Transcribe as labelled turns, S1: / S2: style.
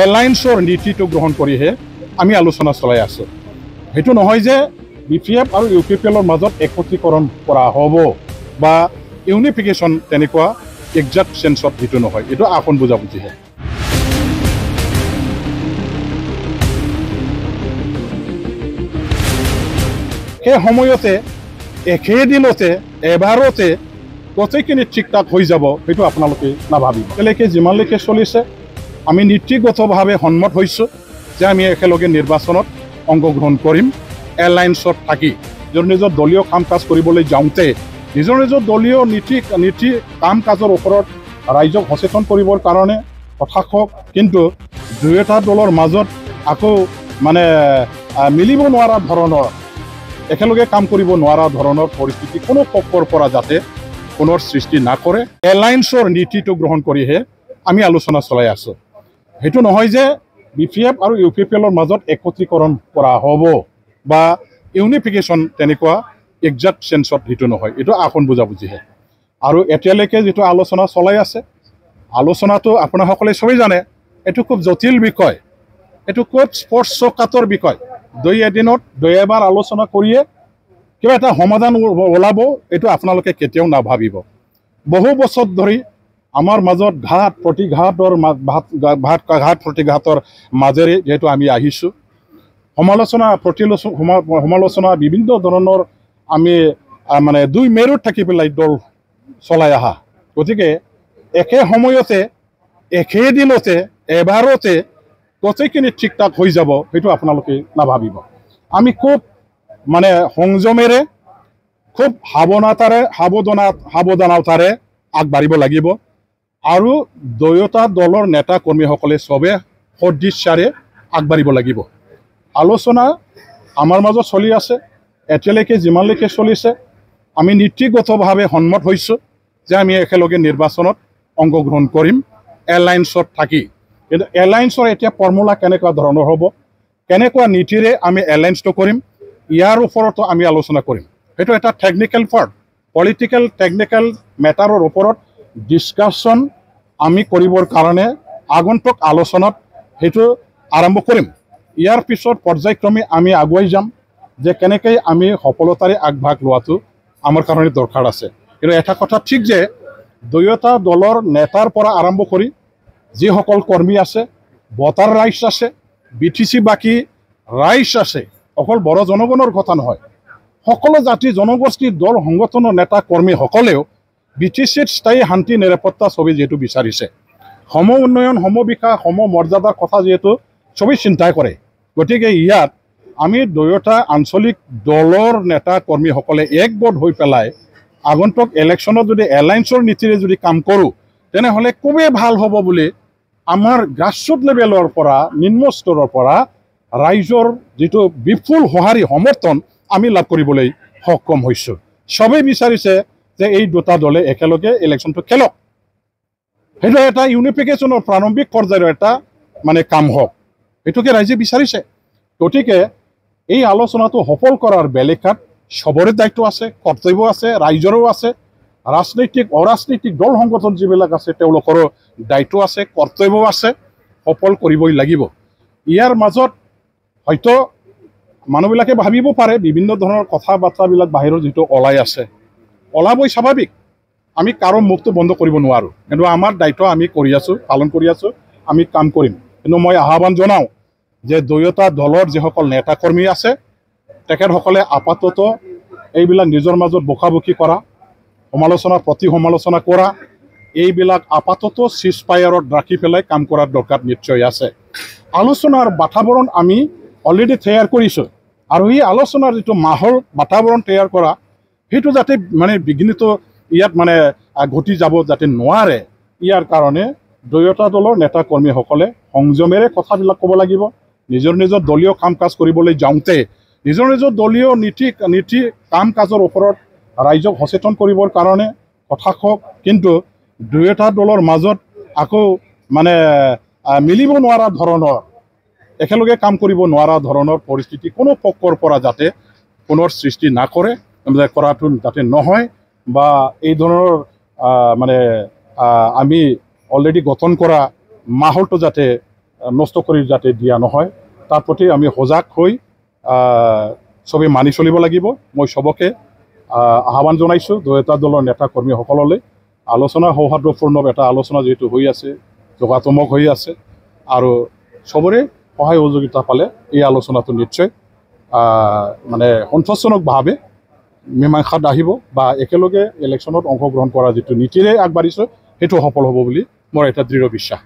S1: এলায়েন্সৰ নীতিটো গ্ৰহণ কৰিহে আমি আলোচনা চলাই আছোঁ। সেইটো নহয় যে BPF আৰু UPPLৰ মাজত একত্ৰীকৰণ কৰা হ'ব বা ইউনিফিকেশ্যন তেনেকুৱা একজাক্ট চেন্সত সেইটো নহয়, এইটো আসন বুজাবুজিহে। সেই সময়তে একেদিনতে এবাৰতে গোটেইখিনি ঠিক ঠাক হৈ যাব সেইটো আপোনালোকে নাভাবিব। এতিয়ালৈকে যিমানলৈকে চলিছে আমি নীতিগতভাৱে সন্মত হৈছোঁ যে আমি একেলগে নিৰ্বাচনত অংশগ্ৰহণ কৰিম। এলায়েন্সত থাকি নিজৰ দলীয় কাম কাজ কৰিবলৈ যাওঁতে নিজৰ দলীয় নীতি কাম কাজৰ ওপৰত ৰাইজক সচেতন কৰিবৰ কাৰণে কথা কওক, কিন্তু দুয়োটা দলৰ মাজত আকৌ মিলিব নোৱাৰা ধৰণৰ একেলগে কাম কৰিব নোৱাৰা ধৰণৰ পৰিস্থিতি কোনো পক্ষৰ পৰা যাতে পুনৰ সৃষ্টি নকৰে এলায়েন্সৰ নীতিটো গ্ৰহণ কৰিহে আমি আলোচনা চলাই আছোঁ। সেইটো নহয় যে BPF আৰু UPPLৰ মাজত একত্ৰীকৰণ কৰা হ'ব বা ইউনিফিকেশ্যন তেনেকুৱা একজাক্ট চেন্সত সেইটো নহয়, এইটো আসন বুজাবুজিহে। আৰু এতিয়ালৈকে যিটো আলোচনা চলাই আছে, আলোচনাটো আপোনাসকলে চবেই জানে এইটো খুব জটিল বিষয়, এইটো খুব স্পৰ্শকাতৰ বিষয়। এদিনত এবাৰ আলোচনা কৰিয়ে কিবা এটা সমাধান ওলাব এইটো আপোনালোকে কেতিয়াও নাভাবিব। বহু বছৰ ধৰি আমাৰ মাজত ঘাট প্ৰতিঘাতৰ মাজেৰে যিহেতু আমি আহিছোঁ, সমালোচনা বিভিন্ন ধৰণৰ আমি দুই মেৰুত থাকি পেলাই দল চলাই অহা। গতিকে একে সময়তে একেদিনতে এবাৰতে গোটেইখিনি ঠিক ঠাক হৈ যাব সেইটো আপোনালোকে নাভাবিব। আমি খুব সংযমেৰে খুব সাৱধানতাৰে আগবাঢ়িব লাগিব আৰু দুয়োটা দলৰ নেতা কৰ্মীসকলে চবে সদিচ্ছাৰে আগবাঢ়িব লাগিব। আলোচনা আমাৰ মাজত চলি আছে, এতিয়ালৈকে যিমানলৈকে চলিছে আমি নীতিগতভাৱে সন্মত হৈছোঁ যে আমি একেলগে নিৰ্বাচনত অংশগ্ৰহণ কৰিম এলায়েন্সত থাকি। কিন্তু এলায়েন্সৰ এতিয়া ফৰ্মুলা কেনেকুৱা ধৰণৰ হ'ব, কেনেকুৱা নীতিৰে আমি এলায়েন্সটো কৰিম, ইয়াৰ ওপৰতো আমি আলোচনা কৰিম। সেইটো এটা টেকনিকেল পাৰ্ট, পলিটিকেল টেকনিকেল মেটাৰৰ ওপৰত ডিছকাশ্যন আমি কৰিবৰ কাৰণে আগন্তুক আলোচনাত সেইটো আৰম্ভ কৰিম। ইয়াৰ পিছত পৰ্যায়ক্ৰমে আমি আগুৱাই যাম যে কেনেকৈ আমি সফলতাৰে আগভাগ লোৱাটো আমাৰ কাৰণে দৰকাৰ আছে। কিন্তু এটা কথা ঠিক যে দুয়োটা দলৰ নেতাৰ পৰা আৰম্ভ কৰি যিসকল কৰ্মী আছে, ভোটাৰ ৰাইজ আছে, BTC বাকী ৰাইজ আছে, অকল বড়ো জনগণৰ কথা নহয়, সকলো জাতি জনগোষ্ঠীৰ দল সংগঠনৰ নেতা কৰ্মীসকলেও BTCত স্থায়ী শান্তি নিৰাপত্তা চবেই যিহেতু বিচাৰিছে, সম উন্নয়ন সম বিকাশ সম মৰ্যাদাৰ কথা যিহেতু চবেই চিন্তা কৰে। গতিকে ইয়াত আমি দুয়োটা আঞ্চলিক দলৰ নেতা কৰ্মীসকলে একগোট হৈ পেলাই আগন্তুক ইলেকশ্যনত যদি এলায়েন্সৰ নীতিৰে যদি কাম কৰোঁ তেনেহ'লে খুবেই ভাল হ'ব বুলি আমাৰ গ্ৰাছৰুট লেভেলৰ পৰা নিম্ন স্তৰৰ পৰা ৰাইজৰ যিটো বিপুল সঁহাৰি সমৰ্থন আমি লাভ কৰিবলৈ সক্ষম হৈছোঁ। চবেই বিচাৰিছে যে এই দুটা দলে একেলগে ইলেকশ্যনটো খেলক, সেইটো এটা ইউনিফিকেশ্যনৰ প্ৰাৰম্ভিক পৰ্যায়ৰ এটা কাম হওক, এইটোকে ৰাইজে বিচাৰিছে। গতিকে এই আলোচনাটো সফল কৰাৰ বেলেকাত চবৰে দায়িত্ব আছে, কৰ্তব্য আছে, ৰাইজৰো আছে, ৰাজনৈতিক অৰাজনৈতিক দল সংগঠন যিবিলাক আছে তেওঁলোকৰো দায়িত্ব আছে, কৰ্তব্য আছে, সফল কৰিবই লাগিব। ইয়াৰ মাজত হয়তো মানুহবিলাকে ভাবিব পাৰে বিভিন্ন ধৰণৰ কথা বাৰ্তাবিলাক বাহিৰত যিটো ওলাই আছে, ওলাবই স্বাভাৱিক, আমি কাৰো মুখটো বন্ধ কৰিব নোৱাৰোঁ, কিন্তু আমাৰ দায়িত্ব আমি কৰি আছোঁ, পালন কৰি আছোঁ, আমি কাম কৰিম। কিন্তু মই আহ্বান জনাওঁ যে দুয়োটা দলৰ যিসকল নেতা কৰ্মী আছে তেখেতসকলে আপাতত এইবিলাক নিজৰ মাজত বকাবকি কৰা, প্ৰতি সমালোচনা কৰা, এইবিলাক আপাতত চিজফায়াৰত ৰাখি পেলাই কাম কৰাৰ দৰকাৰ নিশ্চয় আছে। আলোচনাৰ বাতাবৰণ আমি অলৰেডি তৈয়াৰ কৰিছোঁ আৰু এই আলোচনাৰ যিটো বাতাবৰণ তৈয়াৰ কৰা সেইটো যাতে বিঘ্নিত ইয়াত ঘটি যাব যাতে নোৱাৰে, ইয়াৰ কাৰণে দুয়োটা দলৰ নেতা কৰ্মীসকলে সংযমেৰে কথাবিলাক ক'ব লাগিব। নিজৰ দলীয় কাম কাজ কৰিবলৈ যাওঁতে নিজৰ দলীয় নীতি কাম কাজৰ ওপৰত ৰাইজক সচেতন কৰিবৰ কাৰণে কথা কওক, কিন্তু দুয়োটা দলৰ মাজত আকৌ মিলিব নোৱাৰা ধৰণৰ একেলগে কাম কৰিব নোৱাৰা ধৰণৰ পৰিস্থিতি কোনো পক্ষৰ পৰা যাতে পুনৰ সৃষ্টি নকৰে, কৰাটো যাতে নহয় বা এই ধৰণৰ আমি অলৰেডি গঠন কৰা মাহলটো যাতে নষ্ট কৰি যাতে দিয়া নহয় তাৰ প্ৰতি আমি সজাগ হৈ চবেই মানি চলিব লাগিব। মই চবকে আহ্বান জনাইছোঁ দুয়োটা দলৰ নেতা কৰ্মীসকললৈ। আলোচনা সৌহাৰ্দ্যপূৰ্ণ এটা আলোচনা যিহেতু হৈ আছে, যোগাত্মক হৈ আছে, আৰু চবৰে সহায় সহযোগিতা পালে এই আলোচনাটো নিশ্চয় মানে সন্তোষজনকভাৱে মীমাংসাত আহিব বা একেলগে ইলেকশ্যনত অংশগ্ৰহণ কৰা যিটো নীতিৰে আগবাঢ়িছে সেইটো সফল হ'ব বুলি মোৰ এটা দৃঢ় বিশ্বাস।